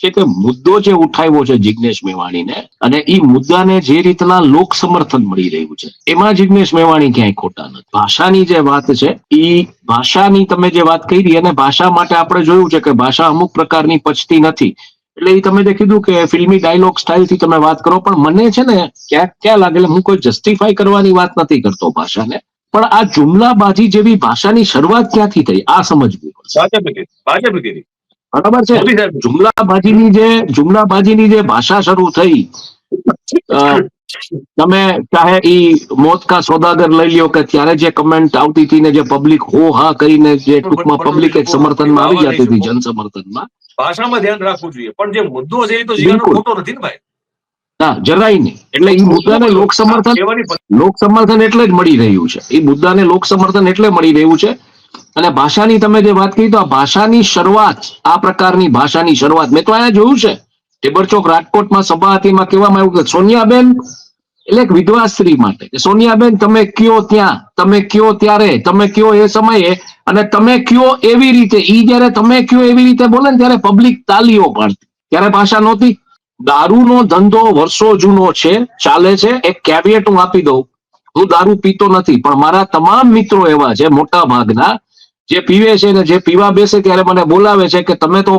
છે કે મુદ્દો જે ઉઠાવ્યો છે જિગ્નેશ મેવાણીને, અને એ મુદ્દાને જે રીતના લોક સમર્થન મળી રહ્યું છે એમાં જિગ્નેશ મેવાણી ક્યાંય ખોટા નથી. ભાષાની જે વાત છે એ ભાષાની તમે જે વાત કરી, અને ભાષા માટે આપણે જોયું છે કે ભાષા અમુક પ્રકારની પચતી નથી, એટલે એ તમે જે કીધું કે ફિલ્મી ડાયલોગ સ્ટાઇલ થી તમે વાત કરો, પણ મને છે ને ક્યાં લાગે, હું કોઈ જસ્ટિફાઈ કરવાની વાત નથી કરતો ભાષાને, પણ આ જુમલાબાજી જેવી ભાષાની શરૂઆત ક્યાંથી થઈ આ સમજવું પડશે. બરાબર છે. જુમલાબાજીની જે ભાષા શરૂ થઈ, તમે ચાહે ઈ મોત કા સોદાગર લઈ લ્યો કે ત્યારે જે કમેન્ટ આવતી હતી ને જે પબ્લિક હો હા કરીને જે ટૂંકમાં પબ્લિક એક સમર્થનમાં આવી જતી હતી, જન સમર્થનમાં. ભાષામાં ધ્યાન રાખવું જોઈએ, પણ જે મુદ્દો છે એ તો જીગાનો ખોટો નથી ને ભાઈ. ના, જરાય નહીં. એટલે એ મુદ્દાને લોક સમર્થન એટલે જ મળી રહ્યું છે. એ મુદ્દાને લોક સમર્થન એટલે મળી રહ્યું છે. અને ભાષાની તમે જે વાત કરી, તો આ ભાષાની શરૂઆત, આ પ્રકારની ભાષાની શરૂઆત મેં તો અહીંયા જોયું છે. ટેબરચોક રાજકોટમાં સભા હતી, એમાં કહેવામાં આવ્યું કે સોનિયાબેન એટલે એક વિધવા સ્ત્રી માટે કે સોનિયાબેન તમે કયો ત્યાં, તમે કયો ત્યારે, તમે કયો એ સમયે, અને તમે કયો એવી રીતે, ઈ જયારે તમે કયો એવી રીતે બોલે ને ત્યારે પબ્લિક તાલીઓ પાડતી. ત્યારે ભાષા નહોતી. દારૂનો ધંધો વર્ષો જૂનો છે, ચાલે છે. એક કેવિયેટ હું આપી દઉં, હું દારૂ પીતો નથી, પણ મારા તમામ મિત્રો એવા છે મોટા ભાગના જે પીવે છે ને જે પીવા બેસે ત્યારે મને બોલાવે છે કે તમે તો